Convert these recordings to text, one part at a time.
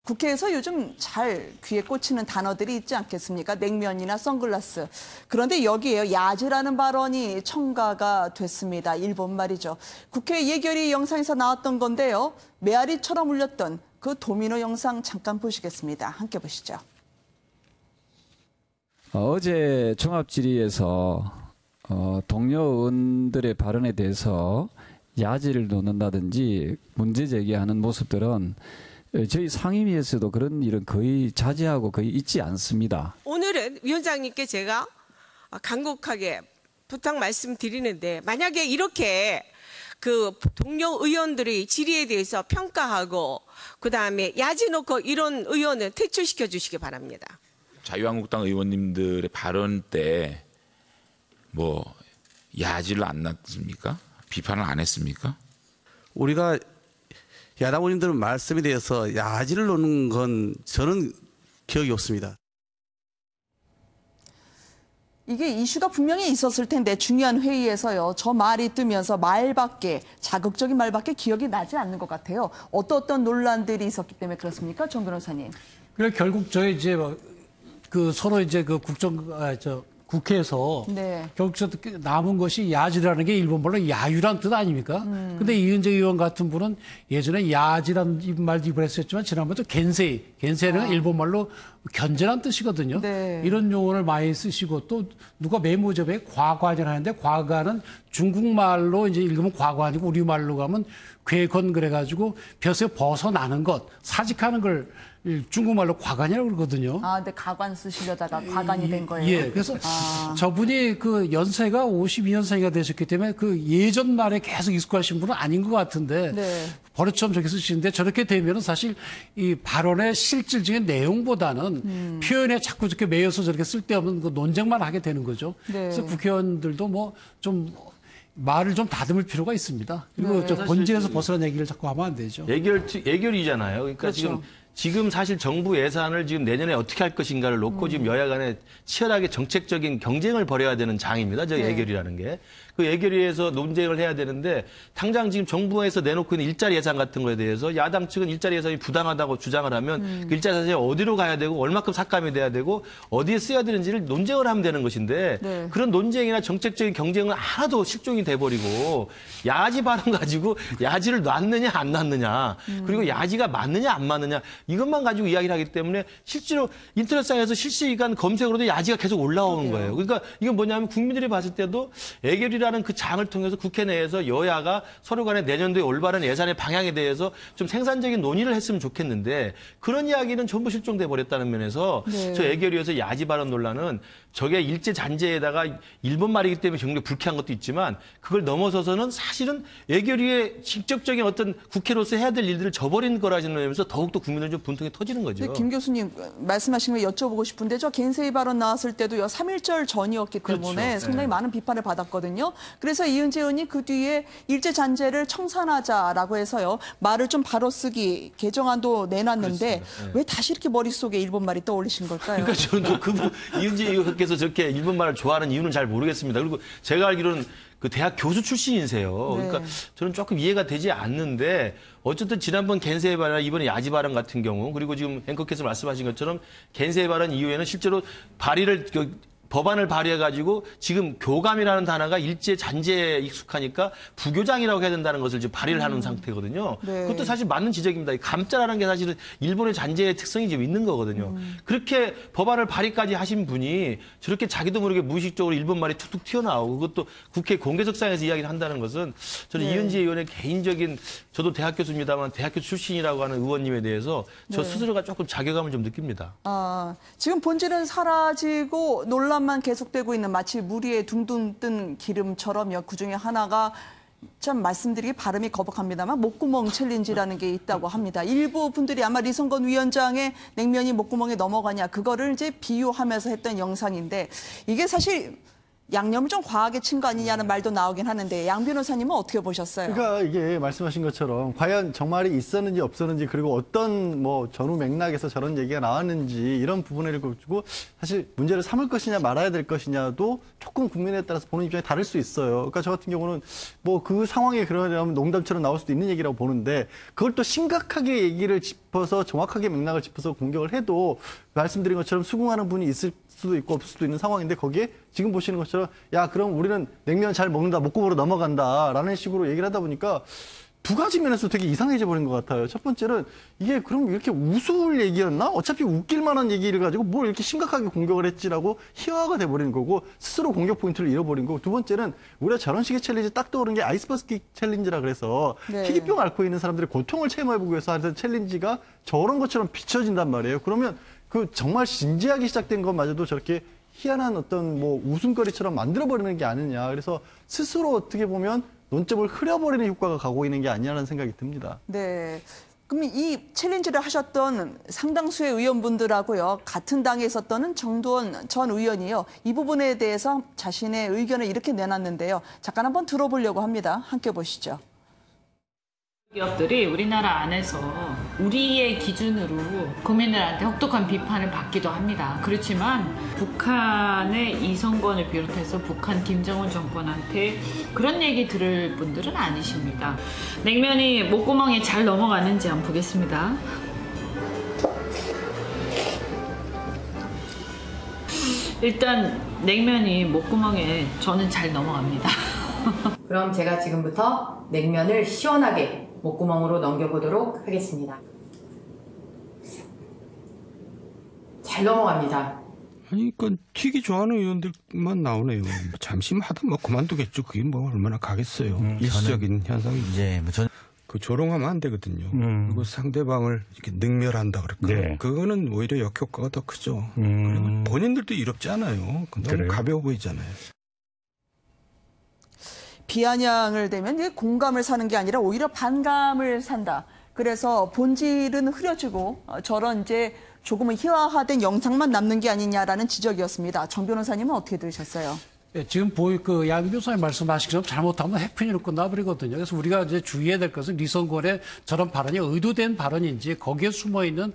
국회에서 요즘 잘 귀에 꽂히는 단어들이 있지 않겠습니까? 냉면이나 선글라스. 그런데 여기에요. 야지라는 발언이 첨가가 됐습니다. 일본 말이죠. 국회 예결위 영상에서 나왔던 건데요. 메아리처럼 울렸던 그 도미노 영상 잠깐 보시겠습니다. 함께 보시죠. 어제 종합질의에서 동료 의원들의 발언에 대해서 야지를 놓는다든지 문제 제기하는 모습들은 저희 상임위에서도 그런 일은 거의 자제하고 거의 있지 않습니다. 오늘은 위원장님께 제가 간곡하게 부탁 말씀드리는데, 만약에 이렇게 그 동료 의원들의 질의에 대해서 평가하고 그다음에 야지 놓고 이런 의원은 퇴출시켜 주시기 바랍니다. 자유한국당 의원님들의 발언 때 뭐 야지를 안 났습니까? 비판을 안 했습니까? 우리가 야당 의원님들 말씀에 대해서 야지를 놓는 건 저는 기억이 없습니다. 이게 이슈가 분명히 있었을 텐데 중요한 회의에서요. 저 말이 뜨면서 말밖에, 자극적인 말밖에 기억이 나지 않는 것 같아요. 어떤 논란들이 있었기 때문에 그렇습니까? 정 변호사님. 그래 결국 저희 이제 그 서로 이제 그 국회에서 네. 결국 저 남은 것이 야지라는 게 일본말로 야유란 뜻 아닙니까? 근데 이은재 의원 같은 분은 예전에 야지란 말도 입을했었지만 지난번에 겐세는 일본말로 견제란 뜻이거든요. 네. 이런 용어를 많이 쓰시고 또 누가 메모접에 과관이라 하는데 과관은 중국말로 이제 읽으면 과관이고 우리말로 가면 괴건 그래가지고 벼슬 벗어나는 것, 사직하는 걸 중국말로 과관이라고 그러거든요. 아, 근데 가관 쓰시려다가 과관이 된 거예요? 예, 그래서 저분이 그 연세가 52년생이가 되셨기 때문에 그 예전 말에 계속 익숙하신 분은 아닌 것 같은데 네. 버릇처럼 저렇게 쓰시는데 저렇게 되면은 사실 이 발언의 실질적인 내용보다는 표현에 자꾸 저렇게 매여서 저렇게 쓸데없는 그 논쟁만 하게 되는 거죠. 네. 그래서 국회의원들도 뭐 좀 말을 좀 다듬을 필요가 있습니다. 그리고 네. 저 본질에서 벗어난 얘기를 자꾸 하면 안 되죠. 예결이잖아요. 그러니까 그렇죠. 지금 사실 정부 예산을 지금 내년에 어떻게 할 것인가를 놓고 지금 여야 간에 치열하게 정책적인 경쟁을 벌여야 되는 장입니다. 저 네. 예결이라는 게. 그 예결위에서 논쟁을 해야 되는데 당장 지금 정부에서 내놓고 있는 일자리 예산 같은 거에 대해서 야당 측은 일자리 예산이 부당하다고 주장을 하면 그 일자리 예산이 어디로 가야 되고 얼마큼 삭감이 돼야 되고 어디에 써야 되는지를 논쟁을 하면 되는 것인데 네. 그런 논쟁이나 정책적인 경쟁은 하나도 실종이 돼버리고 야지 발언 가지고 야지를 놨느냐 안 놨느냐 그리고 야지가 맞느냐 안 맞느냐 이것만 가지고 이야기를 하기 때문에 실제로 인터넷상에서 실시간 검색으로도 야지가 계속 올라오는 거예요. 그러니까 이건 뭐냐면 국민들이 봤을 때도 예결위라는 그 장을 통해서 국회 내에서 여야가 서로 간에 내년도에 올바른 예산의 방향에 대해서 좀 생산적인 논의를 했으면 좋겠는데 그런 이야기는 전부 실종돼 버렸다는 면에서 네. 저 예결위에서 야지 발언 논란은 저게 일제 잔재에다가 일본 말이기 때문에 굉장히 불쾌한 것도 있지만 그걸 넘어서서는 사실은 예결위의 직접적인 어떤 국회로서 해야 될 일들을 저버린 거라는 면에서 더욱더 국민들은 좀 분통이 터지는 거죠. 김 교수님 말씀하신 거 여쭤보고 싶은데 저 겐세이 발언 나왔을 때도요. 3.1절 전이었기 때문에 그렇죠. 상당히 많은 비판을 받았거든요. 그래서 이은재 의원이 그 뒤에 일제 잔재를 청산하자라고 해서요. 말을 좀 바로 쓰기 개정안도 내놨는데 왜 다시 이렇게 머릿속에 일본 말이 떠올리신 걸까요? 그러니까 저는 그분 이은재 의원께서 저렇게 일본 말을 좋아하는 이유는 잘 모르겠습니다. 그리고 제가 알기로는 그 대학 교수 출신이세요. 네. 그러니까 저는 조금 이해가 되지 않는데 어쨌든 지난번 겐세이 발언, 이번에 야지 발언 같은 경우 그리고 지금 앵커께서 말씀하신 것처럼 겐세이 발언 이후에는 실제로 법안을 발의해가지고 지금 교감이라는 단어가 일제 잔재에 익숙하니까 부교장이라고 해야 된다는 것을 지금 발의를 하는 상태거든요. 네. 그것도 사실 맞는 지적입니다. 이 감자라는 게 사실은 일본의 잔재의 특성이 지금 있는 거거든요. 그렇게 법안을 발의까지 하신 분이 저렇게 자기도 모르게 무의식적으로 일본 말이 툭툭 튀어나오고 그것도 국회 공개석상에서 이야기를 한다는 것은 저는 네. 이은지 의원의 개인적인 저도 대학 교수입니다만 대학교 출신이라고 하는 의원님에 대해서 저 네. 스스로가 조금 자괴감을 좀 느낍니다. 지금 본질은 사라지고 논란만 계속되고 있는 마치 물 위에 둥둥 뜬 기름처럼요. 그중에 하나가 참 말씀드리기 발음이 거북합니다만 목구멍 챌린지라는 게 있다고 합니다. 일부 분들이 아마 리성건 위원장의 냉면이 목구멍에 넘어가냐 그거를 이제 비유하면서 했던 영상인데 이게 사실 양념을 좀 과하게 친 거 아니냐는 말도 나오긴 하는데 양 변호사님은 어떻게 보셨어요? 그러니까 이게 말씀하신 것처럼 과연 정말이 있었는지 없었는지 그리고 어떤 뭐 전후 맥락에서 저런 얘기가 나왔는지 이런 부분을 가지고 사실 문제를 삼을 것이냐 말아야 될 것이냐도 조금 국민에 따라서 보는 입장이 다를 수 있어요. 그러니까 저 같은 경우는 뭐 그 상황에 그러려면 농담처럼 나올 수도 있는 얘기라고 보는데 그걸 또 심각하게 얘기를 짚고 짚어서 정확하게 맥락을 짚어서 공격을 해도 말씀드린 것처럼 수긍하는 분이 있을 수도 있고 없을 수도 있는 상황인데 거기에 지금 보시는 것처럼 야 그럼 우리는 냉면 잘 먹는다 목구멍으로 넘어간다라는 식으로 얘기를 하다 보니까 두 가지 면에서 되게 이상해져 버린 것 같아요. 첫 번째는 이게 그럼 이렇게 우스울 얘기였나? 어차피 웃길 만한 얘기를 가지고 뭘 이렇게 심각하게 공격을 했지라고 희화가 돼버린 거고 스스로 공격 포인트를 잃어버린 거고 두 번째는 우리가 저런 식의 챌린지 딱 떠오르는 게 아이스버스킷 챌린지라 그래서 네. 희귀병 앓고 있는 사람들의 고통을 체험해보기 위해서 하는 챌린지가 저런 것처럼 비춰진단 말이에요. 그러면 그 정말 진지하게 시작된 것마저도 저렇게 희한한 어떤 뭐 웃음거리처럼 만들어버리는 게 아니냐. 그래서 스스로 어떻게 보면 논점을 흐려버리는 효과가 가고 있는 게 아니냐는 생각이 듭니다. 네. 그럼 이 챌린지를 하셨던 상당수의 의원분들하고요, 같은 당에 있었던 정두원 전 의원이요, 이 부분에 대해서 자신의 의견을 이렇게 내놨는데요. 잠깐 한번 들어보려고 합니다. 함께 보시죠. 기업들이 우리나라 안에서 우리의 기준으로 국민들한테 혹독한 비판을 받기도 합니다. 그렇지만 북한의 이성건을 비롯해서 북한 김정은 정권한테 그런 얘기 들을 분들은 아니십니다. 냉면이 목구멍에 잘 넘어가는지 한번 보겠습니다. 일단 냉면이 목구멍에 저는 잘 넘어갑니다. 그럼 제가 지금부터 냉면을 시원하게 목구멍으로 넘겨보도록 하겠습니다. 잘 넘어갑니다. 아니, 그 튀기 좋아하는 의원들만 나오네요. 잠시 하다 뭐 그만두겠죠. 그게 뭐 얼마나 가겠어요. 일시적인 현상이죠. 예, 그 조롱하면 안 되거든요. 그리고 상대방을 이렇게 능멸한다 그럴까. 네. 그거는 오히려 역효과가 더 크죠. 그리고 본인들도 이롭지 않아요. 너무 가벼워 보이잖아요. 비아냥을 대면 이제 공감을 사는 게 아니라 오히려 반감을 산다. 그래서 본질은 흐려지고 저런 이제 조금은 희화화된 영상만 남는 게 아니냐라는 지적이었습니다. 정 변호사님은 어떻게 들으셨어요? 예, 지금 양 교수님 말씀하신 것처럼 잘못하면 해프닝으로 끝나버리거든요. 그래서 우리가 이제 주의해야 될 것은 리성건의 저런 발언이 의도된 발언인지 거기에 숨어 있는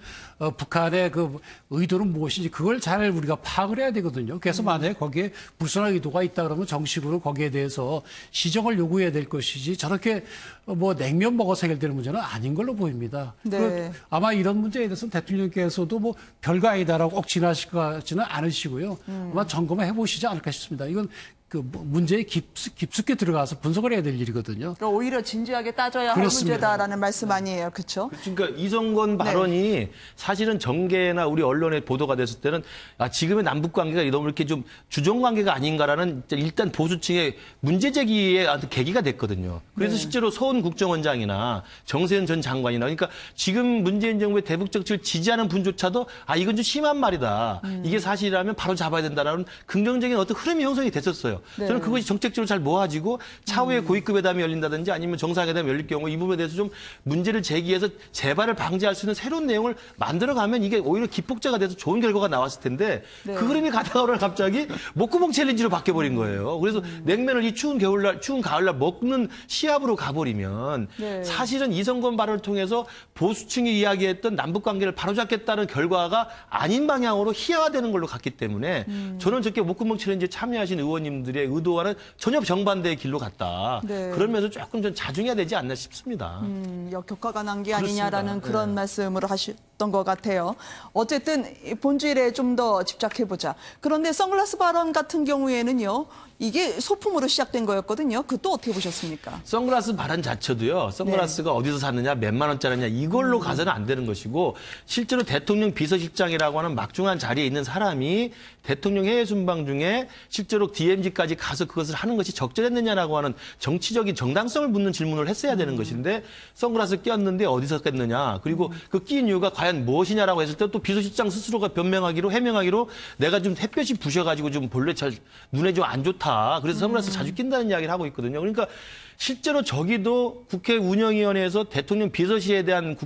북한의 그 의도는 무엇인지 그걸 잘 우리가 파악을 해야 되거든요. 그래서 만약에 거기에 불순한 의도가 있다 그러면 정식으로 거기에 대해서 시정을 요구해야 될 것이지 저렇게 뭐 냉면 먹어서 해결되는 문제는 아닌 걸로 보입니다. 네. 아마 이런 문제에 대해서는 대통령께서도 뭐 별거 아니다라고 꼭 지나실 것 같지는 않으시고요. 아마 점검을 해보시지 않을까 싶습니다. 이건 그 문제에 깊숙이 들어가서 분석을 해야 될 일이거든요. 그러니까 오히려 진지하게 따져야 그렇습니다. 할 문제다라는 말씀 아니에요. 그렇죠? 그러니까 이성건 발언이 사실은 정계나 우리 언론에 보도가 됐을 때는 지금의 남북 관계가 너무 이렇게 좀 주종 관계가 아닌가라는 일단 보수층의 문제 제기의 계기가 됐거든요. 그래서 실제로 서훈 국정원장이나 정세현 전 장관이나 그러니까 지금 문재인 정부의 대북 정책을 지지하는 분조차도 이건 좀 심한 말이다. 이게 사실이라면 바로 잡아야 된다라는 긍정적인 어떤 흐름이 형성이 됐었어요. 저는 그것이 정책적으로 잘 모아지고 차후에 고위급 회담이 열린다든지 아니면 정상회담이 열릴 경우 이 부분에 대해서 좀 문제를 제기해서 재발을 방지할 수 있는 새로운 내용을 만들어가면 이게 오히려 기폭제가 돼서 좋은 결과가 나왔을 텐데 그 흐름이 가다가 오늘 갑자기 목구멍 챌린지로 바뀌어버린 거예요. 그래서 냉면을 이 추운 겨울날, 추운 가을날 먹는 시합으로 가버리면 사실은 이성건 발언을 통해서 보수층이 이야기했던 남북관계를 바로잡겠다는 결과가 아닌 방향으로 희화화되는 걸로 갔기 때문에 저는 저렇게 목구멍 챌린지에 참여하신 의원님들의 의도와는 전혀 정반대의 길로 갔다. 그러면서 조금 좀 자중해야 되지 않나 싶습니다. 역효과가 난 게 아니냐라는 그런 말씀을 하셨던 것 같아요. 어쨌든 본질에 좀 더 집착해보자. 그런데 선글라스 발언 같은 경우에는요. 이게 소품으로 시작된 거였거든요. 그것도 어떻게 보셨습니까? 선글라스 발언 자체도요. 선글라스가 어디서 샀느냐, 몇만 원짜리냐 이걸로 가서는 안 되는 것이고 실제로 대통령 비서실장이라고 하는 막중한 자리에 있는 사람이 대통령 해외 순방 중에 실제로 DMZ까지 가서 그것을 하는 것이 적절했느냐라고 하는 정치적인 정당성을 묻는 질문을 했어야 되는 것인데 선글라스 꼈는데 어디서 꼈느냐. 그리고 그 끼인 이유가 과연 무엇이냐라고 했을 때 또 비서실장 스스로가 변명하기로 해명하기로 내가 좀 햇볕이 부셔가지고 좀 본래 잘 눈에 좀 안 좋다. 그래서 선글라스 자주 낀다는 이야기를 하고 있거든요. 그러니까 실제로 저기도 국회 운영위원회에서 대통령 비서실에 대한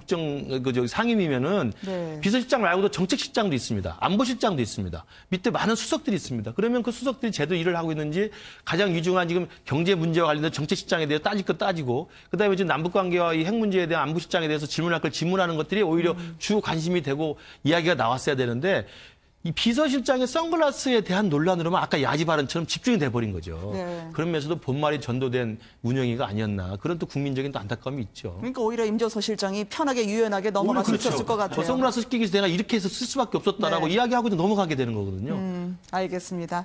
상임이면은 비서실장 말고도 정책실장도 있습니다. 안보실장도 있습니다. 밑에 많은 수석들이 있습니다. 그러면 그 수석들이 제대로 일을 하고 있는지 가장 위중한 지금 경제 문제와 관련된 정책실장에 대해서 따질 것 따지고 그다음에 지금 남북관계와 이 핵 문제에 대한 안보실장에 대해서 질문할 걸 질문하는 것들이 오히려 주 관심이 되고 이야기가 나왔어야 되는데 이 비서실장의 선글라스에 대한 논란으로만 아까 야지 발언처럼 집중이 돼버린 거죠. 네. 그러면서도 본말이 전도된 운영위가 아니었나 그런 또 국민적인 또 안타까움이 있죠. 그러니까 오히려 임조서 실장이 편하게 유연하게 넘어갈 수 있었을 것 같아요. 선글라스 끼기 전에 이렇게 해서 쓸 수밖에 없었다라고 이야기하고 넘어가게 되는 거거든요. 알겠습니다.